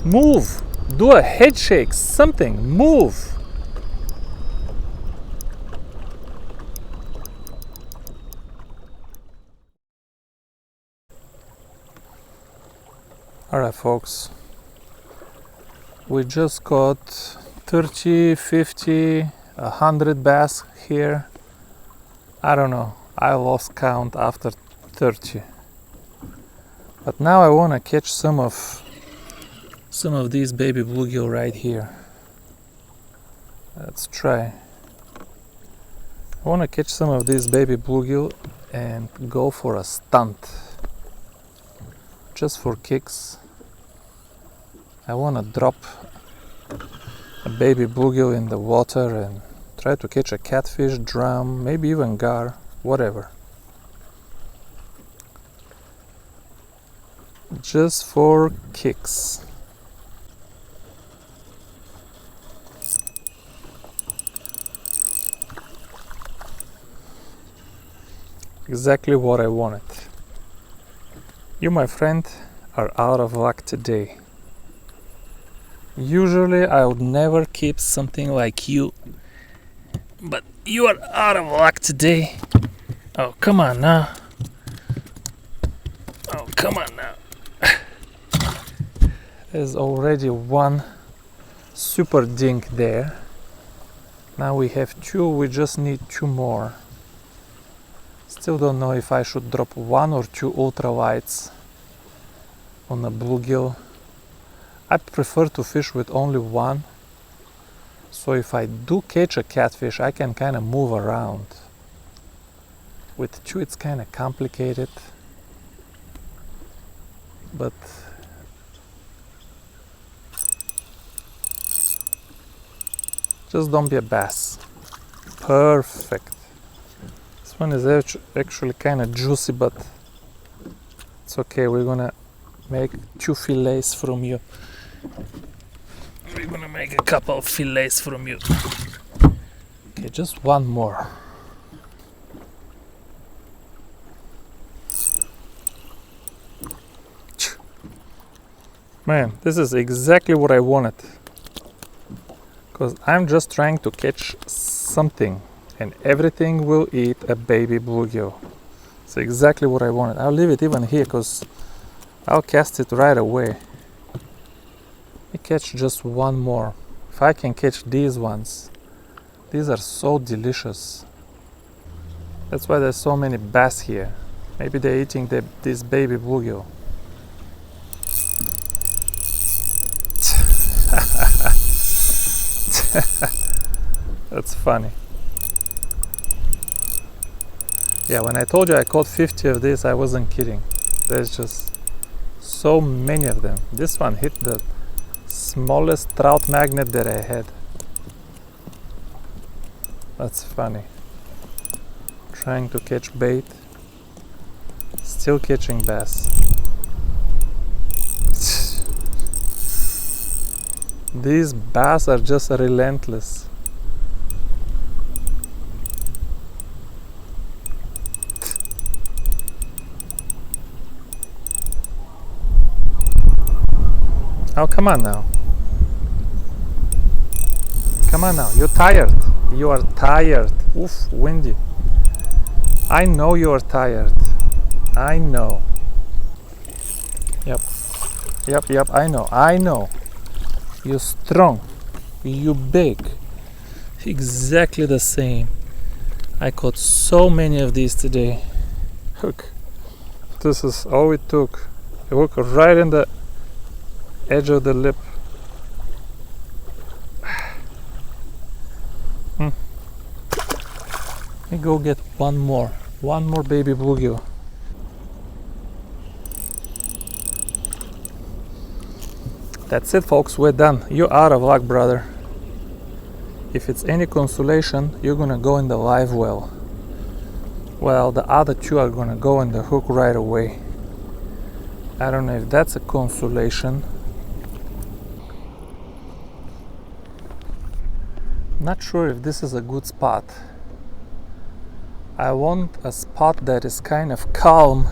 Move! Do a head shake, something, move! Alright folks, we just caught 30, 50, 100 bass here. I don't know, I lost count after 30. But now I want to catch some of these baby bluegill right here. Let's try. I want to catch some of these baby bluegill and go for a stunt. Just for kicks. I want to drop a baby bluegill in the water and try to catch a catfish, drum, maybe even gar, whatever. Just for kicks. Exactly what I wanted. You, my friend, are out of luck today. Usually I would never keep something like you, but you are out of luck today. Oh, come on now. Oh, come on now. There's already one super dink there. Now we have two, we just need two more. Still don't know if I should drop one or two ultralights on a bluegill. I prefer to fish with only one, so if I do catch a catfish I can kind of move around. With two it's kind of complicated, but just don't be a bass. Perfect. This one is actually kind of juicy, but it's okay. We're gonna make two fillets from you. We're gonna make a couple of fillets from you. Okay, just one more. Man, this is exactly what I wanted. Because I'm just trying to catch something and everything will eat a baby bluegill. It's exactly what I wanted. I'll leave it even here because I'll cast it right away. Let me catch just one more. If I can catch these ones, these are so delicious. That's why there's so many bass here. Maybe they're eating this baby bluegill. That's funny. Yeah, when I told you I caught 50 of this, I wasn't kidding. There's just so many of them. This one hit the smallest trout magnet that I had. That's funny. Trying to catch bait, still catching bass. These bass are just relentless. Oh, come on now. Come on now. You're tired. You are tired. Oof, windy. I know you are tired. I know. Yep. Yep, I know. I know. You're strong. You big. Exactly the same. I caught so many of these today. Look. This is all it took. It hooked right in the edge of the lip. Let me go get one more baby bluegill. That's it, folks, we're done. You're out of luck, brother. If it's any consolation, you're gonna go in the live well. Well, the other two are gonna go in the hook right away. I don't know if that's a consolation. Not sure if this is a good spot. I want a spot that is kind of calm.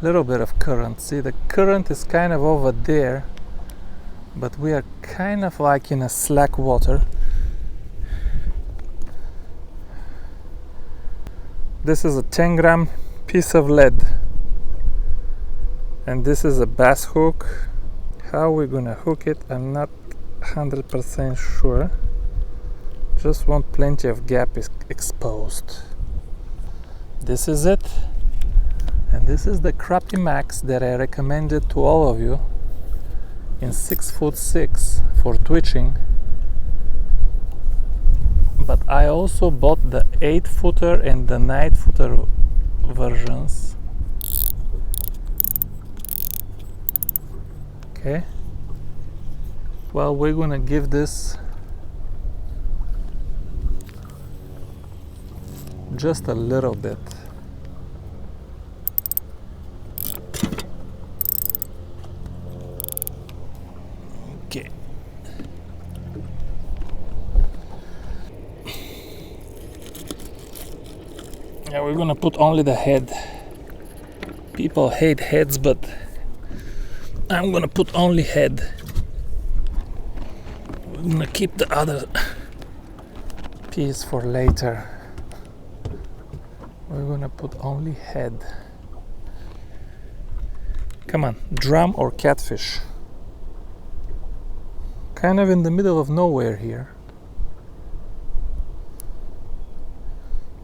Little bit of current. See, the current is kind of over there, but we are kind of like in a slack water. This is a 10-gram piece of lead, and this is a bass hook. How we're gonna hook it, I'm not 100% sure. Just want plenty of gap exposed. This is it, and this is the Crappie Max that I recommended to all of you in 6'6" for twitching. But I also bought the 8-footer and the 9-footer versions. Okay. Well, we're gonna give this just a little bit. Okay. Yeah, we're gonna put only the head. People hate heads, but I'm gonna put only head. We're gonna keep the other piece for later. We're gonna put only head. Come on, drum or catfish? Kind of in the middle of nowhere here.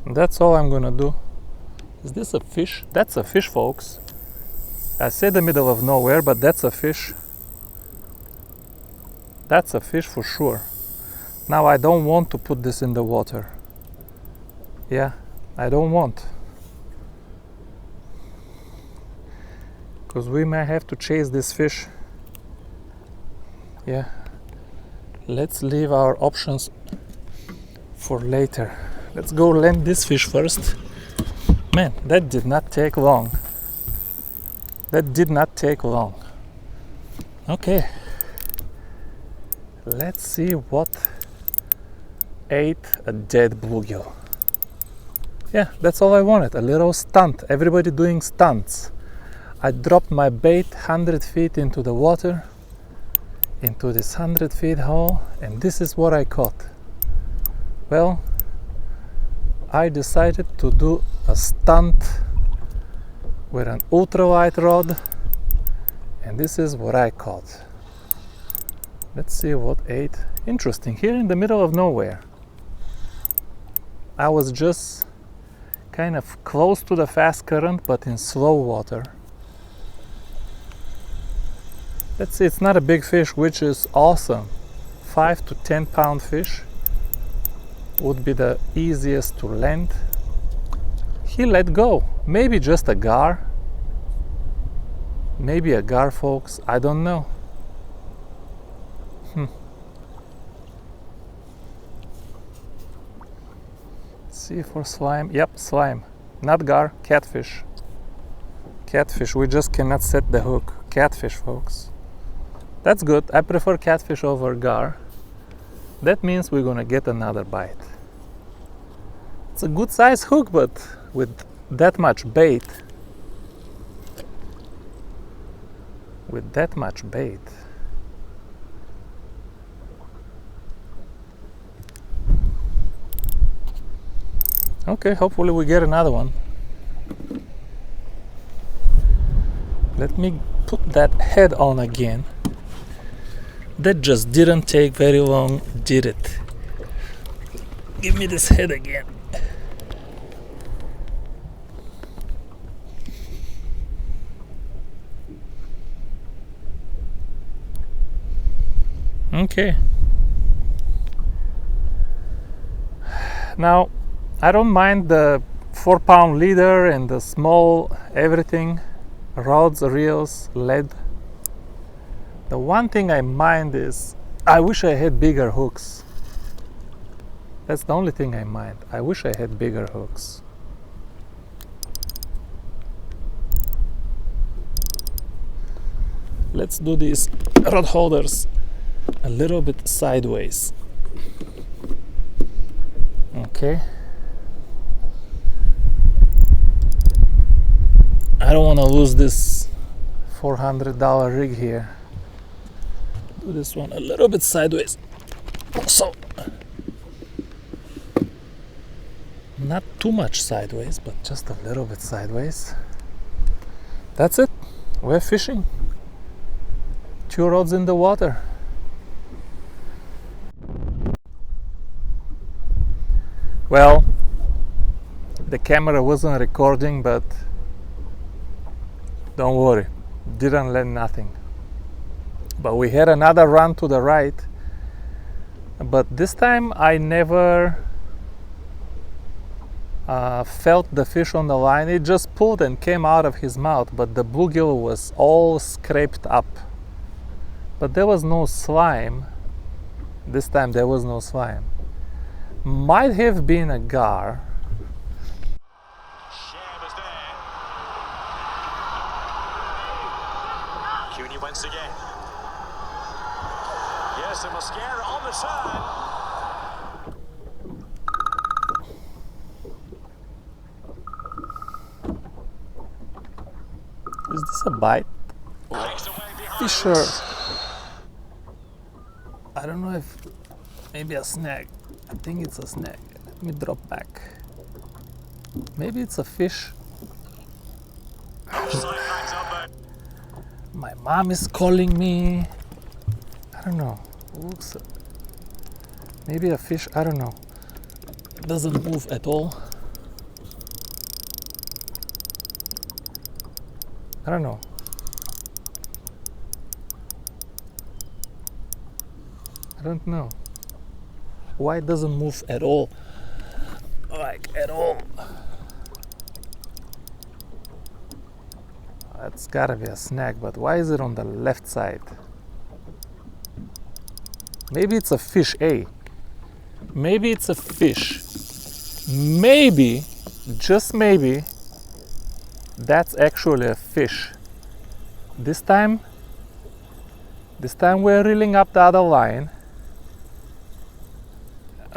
That's all I'm gonna do. Is this a fish? That's a fish, folks. I said the middle of nowhere, but that's a fish. That's a fish for sure. Now I don't want to put this in the water. Yeah, I don't want. Because we might have to chase this fish. Yeah. Let's leave our options for later. Let's go land this fish first. Man, that did not take long. That did not take long. Okay. Let's see what ate a dead bluegill. Yeah, that's all I wanted. A little stunt. Everybody doing stunts. I dropped my bait 100 feet into the water, into this 100 feet hole, and this is what I caught. Well, I decided to do a stunt with an ultralight rod, and this is what I caught. Let's see what ate. Interesting, here in the middle of nowhere. I was just kind of close to the fast current, but in slow water. Let's see, it's not a big fish, which is awesome. 5 to 10 pound fish would be the easiest to land. He let go. Maybe just a gar. Maybe a gar, folks. I don't know. See for slime. Yep, slime. Not gar, catfish. Catfish. We just cannot set the hook. Catfish, folks. That's good. I prefer catfish over gar. That means we're gonna get another bite. It's a good size hook, but with that much bait. With that much bait. Okay, hopefully we get another one. Let me put that head on again. That just didn't take very long, did it? Give me this head again. Okay. Now, I don't mind the 4-pound leader and the small everything, rods, reels, lead. The one thing I mind is I wish I had bigger hooks. That's the only thing I mind. I wish I had bigger hooks. Let's do these rod holders a little bit sideways. Okay. I don't want to lose this $400 rig here. Do this one a little bit sideways. Also, not too much sideways, but just a little bit sideways. That's it. We're fishing. 2 rods in the water. Well, the camera wasn't recording, but don't worry, didn't land nothing. But we had another run to the right, but this time I never felt the fish on the line. It just pulled and came out of his mouth, but the bluegill was all scraped up. But there was no slime. This time there was no slime. Might have been a gar. CUNY once again. Yes, the mascara on the side. Is this a bite? Fisher. I don't know if maybe a snag. I think it's a snag. Let me drop back. Maybe it's a fish. My mom is calling me. I don't know. Looks maybe a fish. I don't know. Doesn't move at all. I don't know. I don't know. Why it doesn't move at all? Like at all. That's gotta be a snag, but why is it on the left side? Maybe it's a fish, eh? Maybe it's a fish. Maybe, just maybe, that's actually a fish. This time we're reeling up the other line.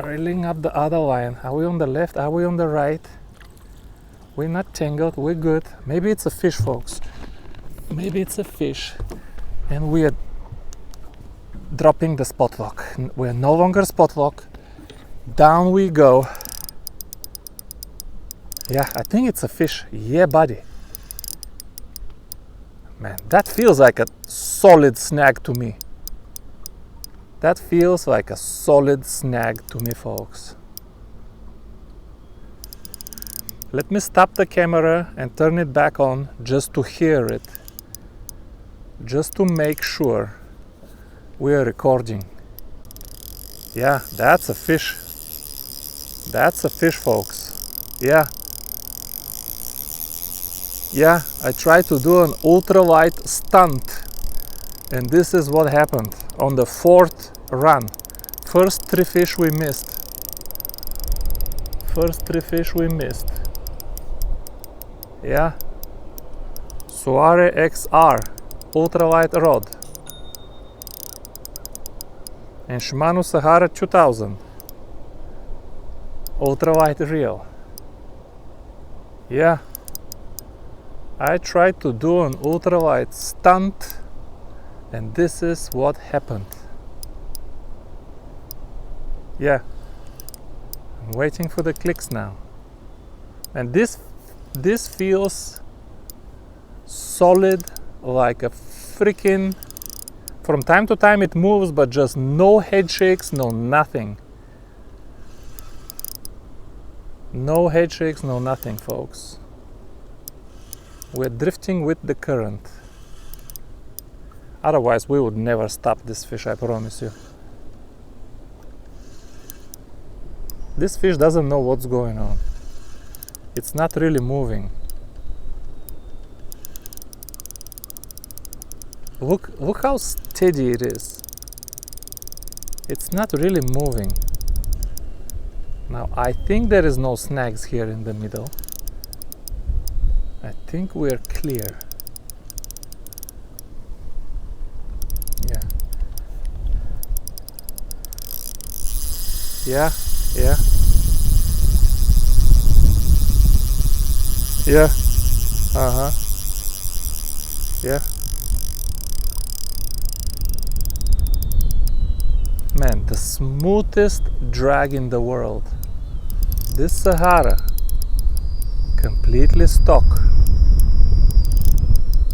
Reeling up the other line. Are we on the left? Are we on the right? We're not tangled. We're good. Maybe it's a fish, folks. Maybe it's a fish. And we are dropping the spot lock. We're no longer spot lock. Down we go. Yeah, I think it's a fish. Yeah, buddy. Man, that feels like a solid snag to me. That feels like a solid snag to me, folks. Let me stop the camera and turn it back on just to hear it. Just to make sure we are recording. Yeah, that's a fish. That's a fish, folks. Yeah. Yeah, I tried to do an ultralight stunt, and this is what happened on the 4th run. First 3 fish we missed. First 3 fish we missed. Yeah. Soare XR ultralight rod and Shimano Sahara 2000 ultralight reel. Yeah. I tried to do an ultralight stunt, and this is what happened. Yeah, I'm waiting for the clicks now. And this feels solid, like a freaking... From time to time it moves, but just no head shakes, no nothing. No head shakes, no nothing, folks. We're drifting with the current. Otherwise we would never stop this fish, I promise you. This fish doesn't know what's going on. It's not really moving. Look how steady it is. It's not really moving. Now I think there is no snags here in the middle. I think we're clear. Yeah. Yeah, yeah. Yeah. Uh-huh. Yeah. Man, the smoothest drag in the world. This Sahara, completely stock.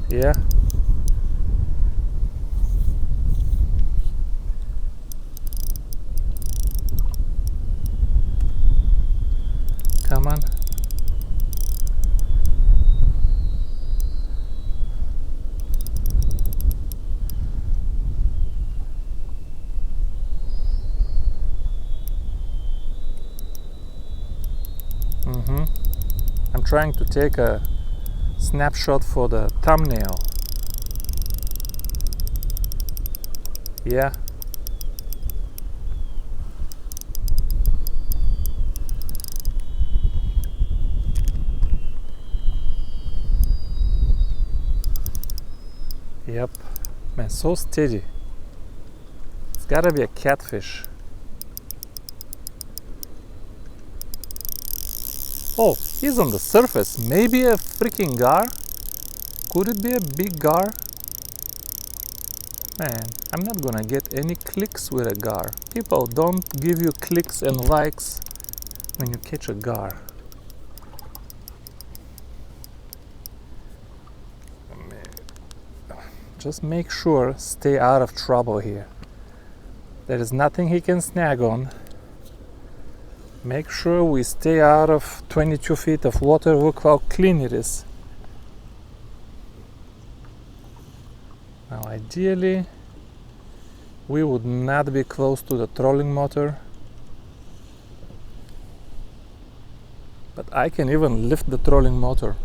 Yeah. Come on. I'm trying to take a snapshot for the thumbnail. Yeah. Yep. Man, so steady. It's gotta be a catfish. Oh, he's on the surface. Maybe a freaking gar? Could it be a big gar? Man, I'm not gonna get any clicks with a gar. People don't give you clicks and likes when you catch a gar. Just make sure, stay out of trouble here. There is nothing he can snag on. Make sure we stay out of 22 feet of water. Look how clean it is. Now ideally we would not be close to the trolling motor, but I can even lift the trolling motor.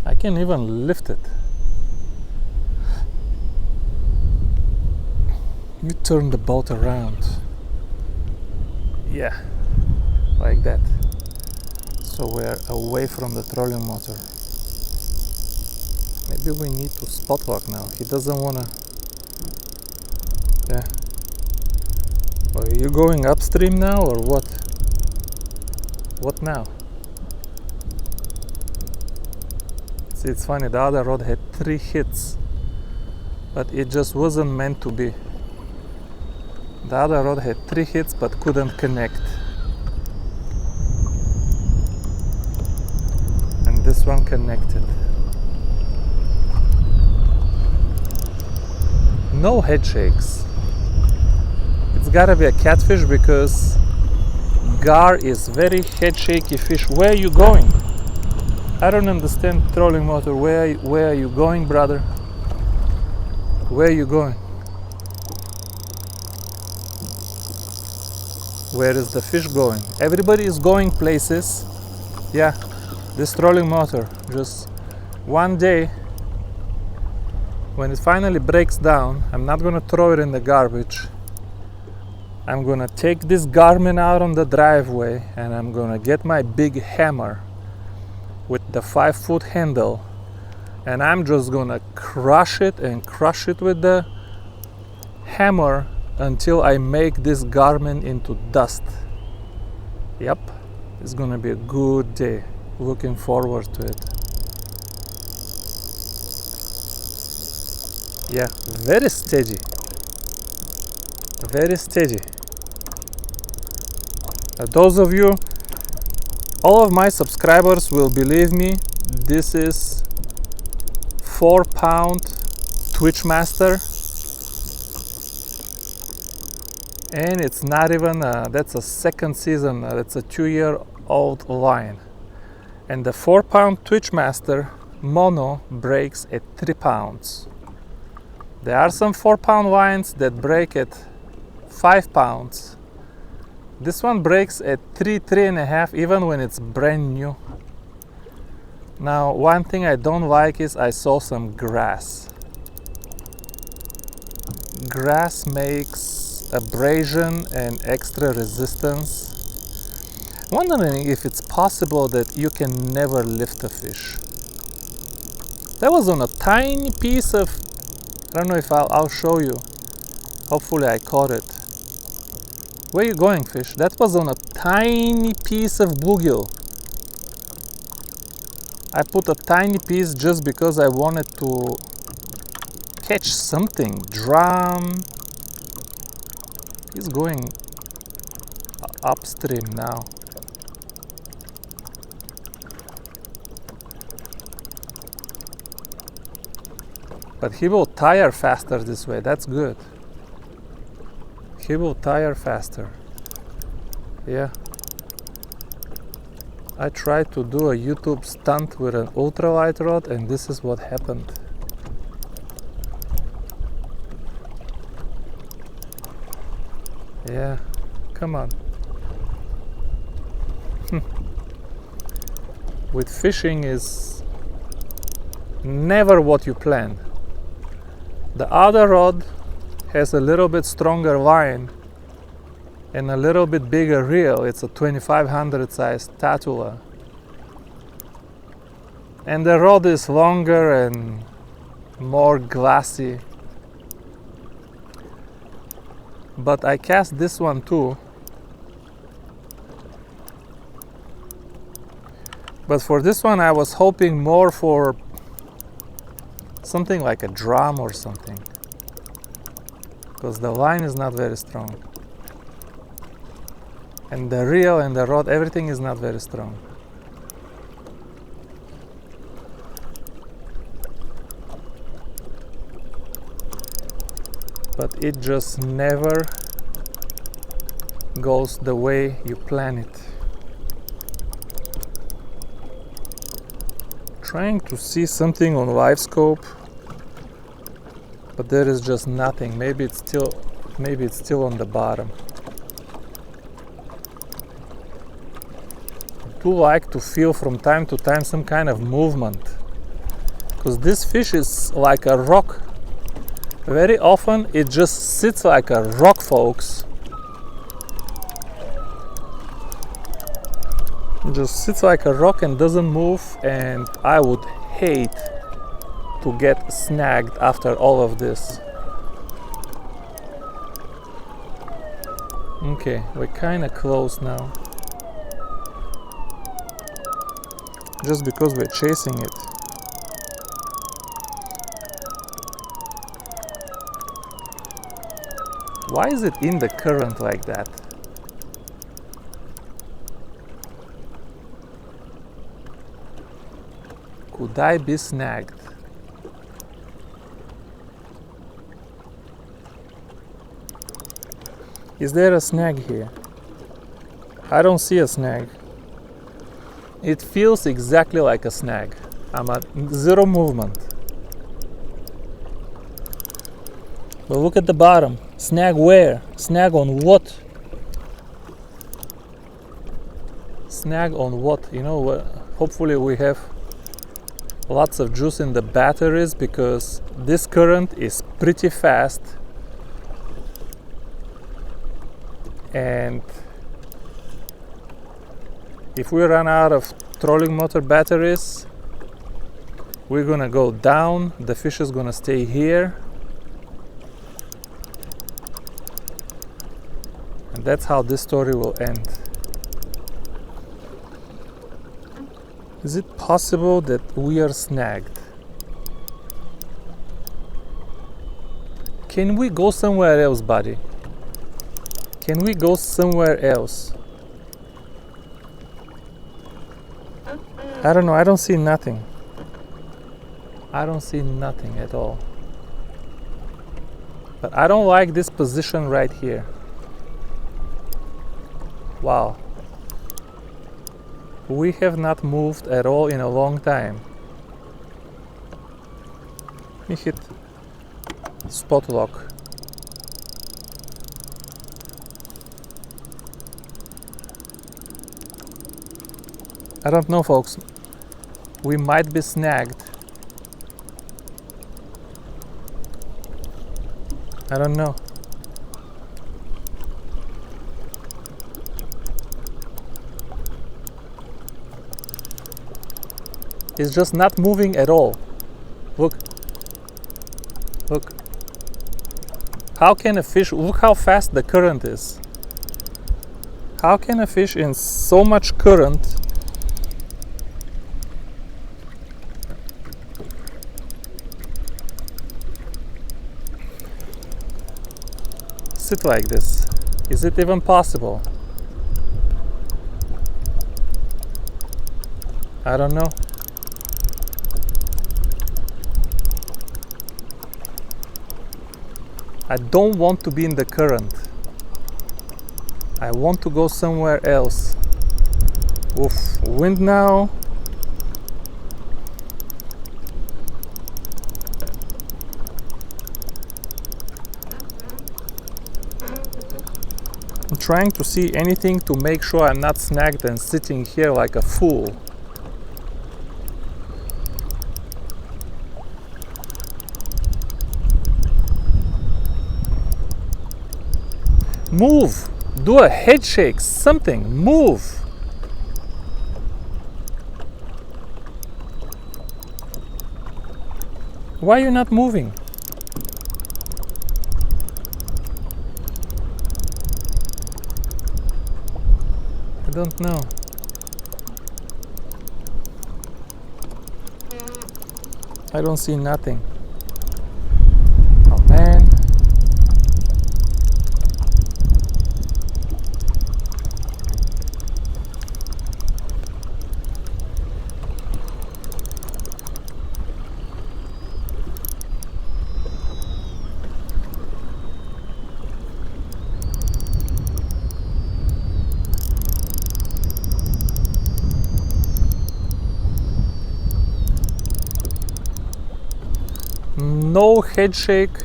I can even lift it. You turn the boat around. Yeah, like that. So we're away from the trolling motor. Maybe we need to spot lock now. He doesn't wanna. Yeah. Are you going upstream now or what? What now? See, it's funny, the other rod had 3 hits, but it just wasn't meant to be. The other rod had 3 hits but couldn't connect. And this one connected. No head shakes. It's gotta be a catfish because gar is very head shaky fish. Where are you going? I don't understand trolling motor. Where are you going, brother? Where are you going? Where is the fish going? Everybody is going places. Yeah, this trolling motor, just one day when it finally breaks down, I'm not gonna throw it in the garbage. I'm gonna take this Garmin out on the driveway and I'm gonna get my big hammer with the 5-foot handle and I'm just gonna crush it and crush it with the hammer until I make this Garmin into dust. Yep, it's gonna be a good day. Looking forward to it. Yeah, very steady. Very steady. Those of you, all of my subscribers will believe me, this is 4-pound Twitchmaster. And it's not even, that's a second season, that's a 2-year-old line. And the 4-pound Twitchmaster mono breaks at 3 pounds. There are some 4-pound lines that break at 5 pounds. This one breaks at 3.5, even when it's brand new. Now, one thing I don't like is I saw some grass. Grass makes abrasion and extra resistance. I'm wondering if it's possible that you can never lift a fish. That was on a tiny piece of, I don't know if I'll show you. Hopefully I caught it. Where are you going, fish? That was on a tiny piece of bluegill. I put a tiny piece just because I wanted to catch something. Drum. He's going upstream now. But he will tire faster this way. That's good. He will tire faster. Yeah. I tried to do a YouTube stunt with an ultralight rod, and this is what happened. Yeah, come on. With fishing is never what you plan. The other rod has a little bit stronger line and a little bit bigger reel. It's a 2500 size Tatula. And the rod is longer and more glassy. But I cast this one too. But for this one I was hoping more for something like a drum or something, because the line is not very strong. And the reel and the rod, everything is not very strong. But it just never goes the way you plan it. Trying to see something on live scope, but there is just nothing. Maybe it's still on the bottom. I do like to feel from time to time some kind of movement, because this fish is like a rock. Very often it just sits like a rock, folks. It just sits like a rock and doesn't move, and I would hate to get snagged after all of this. Okay, we're kind of close now. Just because we're chasing it. Why is it in the current like that? Could I be snagged? Is there a snag here? I don't see a snag. It feels exactly like a snag. I'm at zero movement. But look at the bottom. Snag where? Snag on what? Snag on what? You know what? Hopefully we have lots of juice in the batteries, because this current is pretty fast. And if we run out of trolling motor batteries, we're gonna go down. The fish is gonna stay here. And that's how this story will end. Is it possible that we are snagged? Can we go somewhere else, buddy? Can we go somewhere else? I don't know, I don't see nothing. I don't see nothing at all. But I don't like this position right here. Wow. We have not moved at all in a long time. Let me hit spot lock. I don't know, folks. We might be snagged. I don't know. It's just not moving at all. Look. Look. How can a fish, look how fast the current is. How can a fish in so much current sit like this? Is it even possible? I don't know. I don't want to be in the current. I want to go somewhere else. Oof, wind now. I'm trying to see anything to make sure I'm not snagged and sitting here like a fool. Move! Do a head shake, something, move! Why are you not moving? I don't know. I don't see nothing. Oh man. No head shake,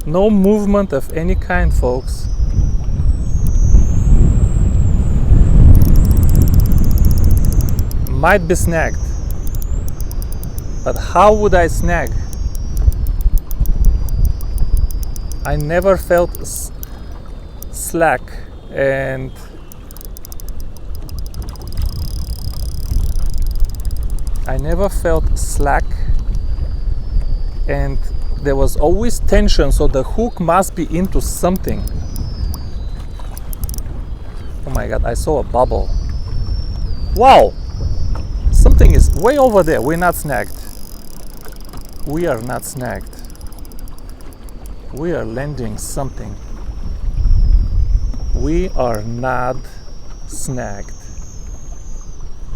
no movement of any kind, folks. Might be snagged, but how would I snag? I never felt slack, and and there was always tension, so the hook must be into something. Oh my god, I saw a bubble. Wow! Something is way over there. We're not snagged. We are not snagged. We are landing something. We are not snagged.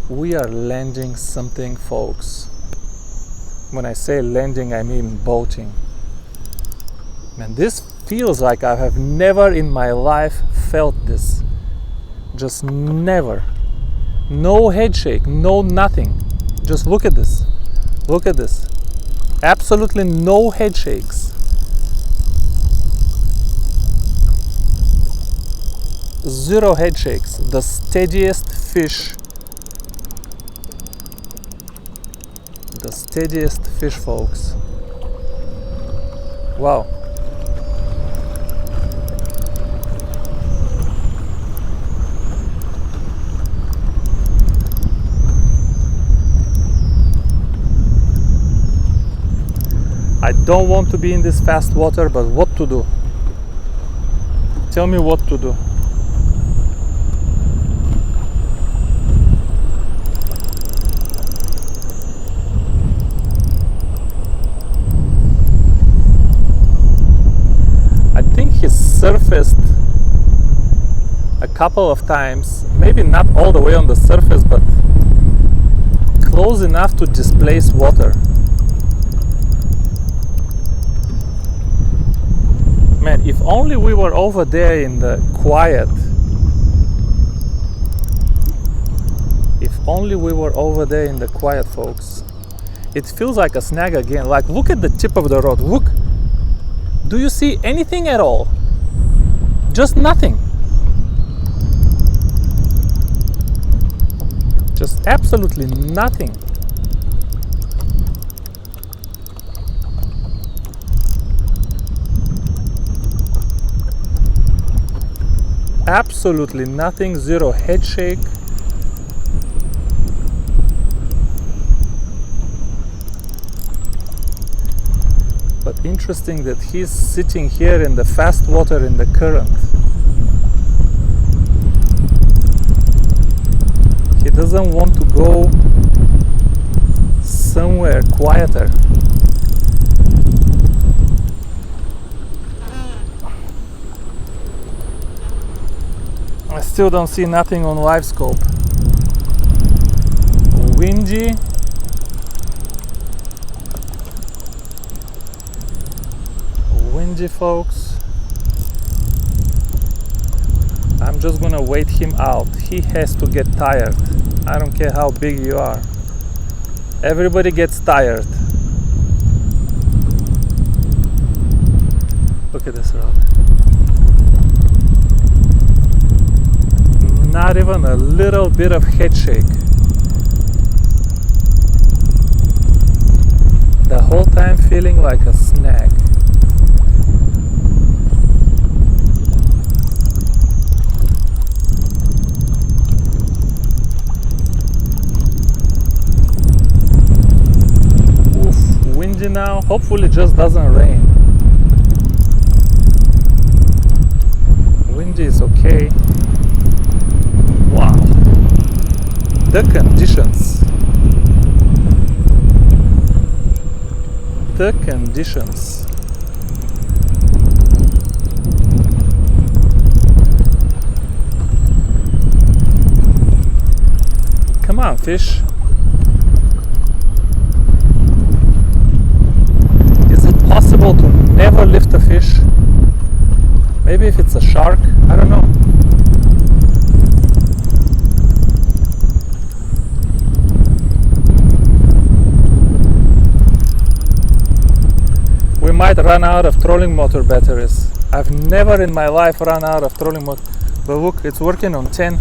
We are landing something, folks. When I say landing, I mean boating. Man, this feels like I have never in my life felt this. Just never. No head shake, no nothing. Just look at this. Look at this. Absolutely no head shakes. Zero head shakes. The steadiest fish. The steadiest fish, folks. Wow. I don't want to be in this fast water, but what to do? Tell me what to do. Surfaced a couple of times, maybe not all the way on the surface, but close enough to displace water. Man, if only we were over there in the quiet. If only we were over there in the quiet, folks. It feels like a snag again. Like, look at the tip of the rod. Look. Do you see anything at all? Just nothing. Just absolutely nothing. Absolutely nothing. Zero head shake. But interesting that he's sitting here in the fast water in the current. He doesn't want to go somewhere quieter. still don't see nothing on live scope. Windy. Windy, folks. I'm just gonna wait him out. He has to get tired. I don't care how big you are. Everybody gets tired. Look at this rod. Not even a little bit of head shake. The whole time feeling like a snag. Oof, windy now. Hopefully it just doesn't rain. Windy is okay. Wow. The conditions. The conditions. Come on, fish. Is it possible to never lift a fish? Maybe if it's a shark, I don't know. We might run out of trolling motor batteries. I've never in my life run out of trolling motor. But look, it's working on 10.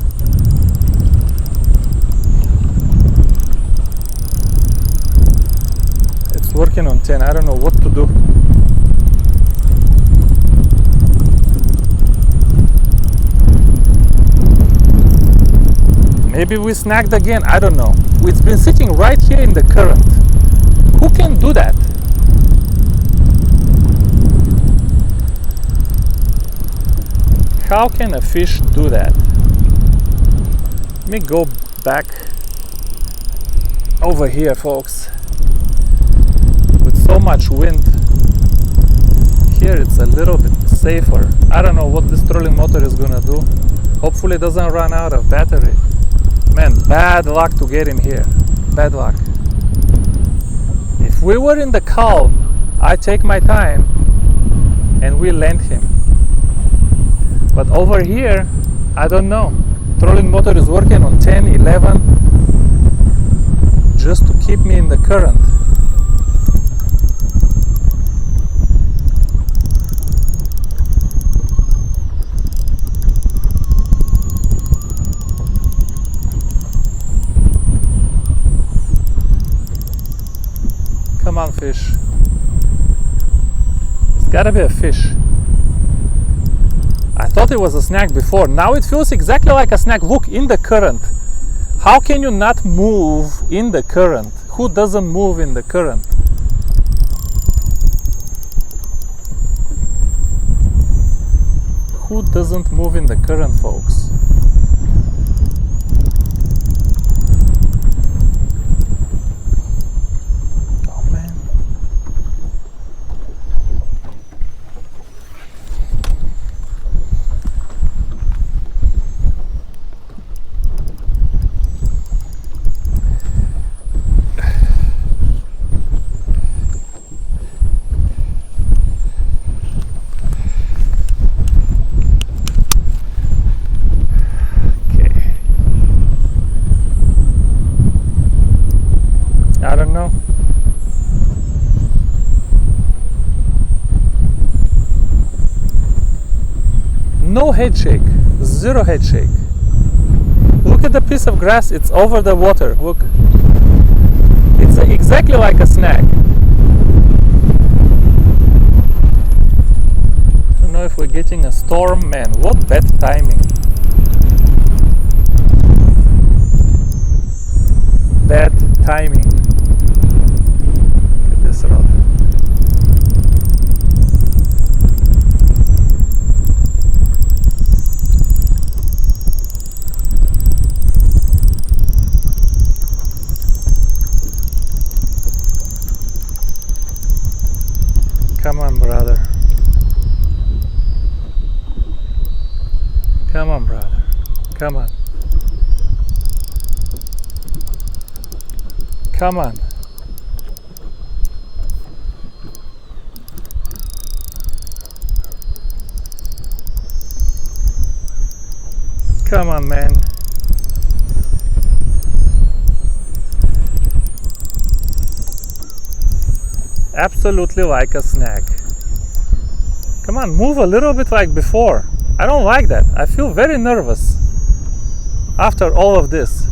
It's working on 10. I don't know what to do. Maybe we snagged again. I don't know. It's been sitting right here in the current. Who can do that? How can a fish do that? Let me go back over here, folks. With so much wind, here it's a little bit safer. I don't know what this trolling motor is gonna do. Hopefully it doesn't run out of battery. Man, bad luck to get him here. Bad luck. If we were in the calm, I take my time and we land him. But over here, I don't know. Trolling motor is working on 10, 11, just to keep me in the current. Come on, fish. It's gotta be a fish. I thought it was a snag before. Now it feels exactly like a snag. Look, in the current. How can you not move in the current? Who doesn't move in the current? Who doesn't move in the current, folks? I don't know. No head shake, zero head shake. Look at the piece of grass, it's over the water. Look, it's exactly like a snag. I don't know if we're getting a storm. Man, what bad timing. Bad timing. Look at this rod. Come on, brother. Come on, brother. Come on. Come on. Come on, man. Absolutely like a snack. Come on, move a little bit like before. I don't like that. I feel very nervous after all of this.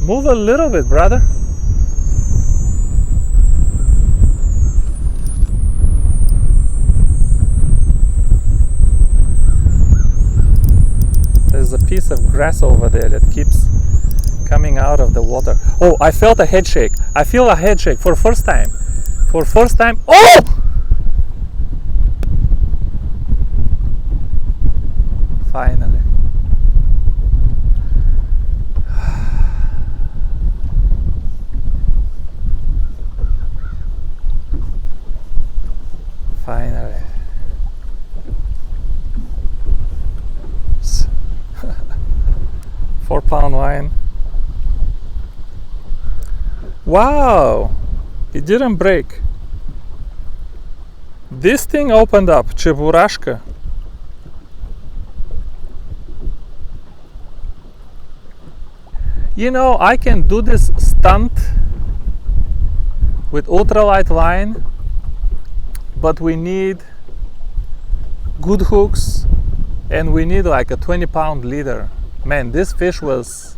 Move a little bit, brother. There's a piece of grass over there that keeps coming out of the water. Oh, I felt a head shake. I feel a head shake for first time. For first time. Oh! Finally. Finally. 4-pound line. Wow! It didn't break. This thing opened up. Cheburashka. You know, I can do this stunt with ultralight line, but we need good hooks and we need like a 20-pound leader. Man, this fish was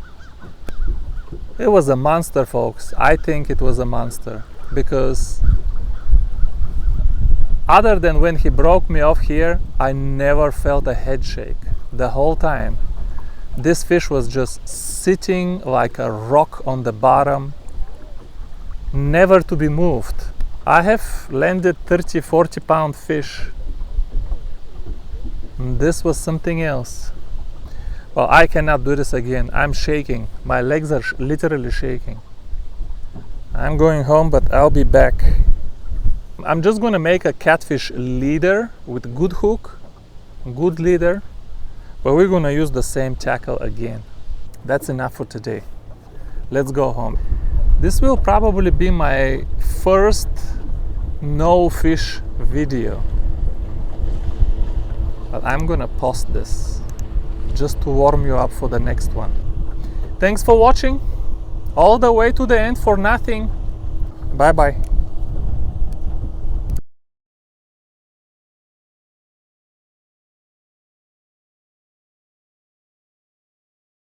a monster, folks. I think it was a monster, because other than when he broke me off here, I never felt a head shake the whole time. This fish was just sitting like a rock on the bottom, never to be moved. I have landed 30-40 pound fish. This was something else. Well, I cannot do this again. I'm shaking. My legs are literally shaking. I'm going home, but I'll be back. I'm just gonna make a catfish leader with good hook, good leader, but we're gonna use the same tackle again. That's enough for today. Let's go home. This will probably be my first no fish video, but I'm gonna post this just to warm you up for the next one. Thanks for watching all the way to the end for nothing. Bye bye.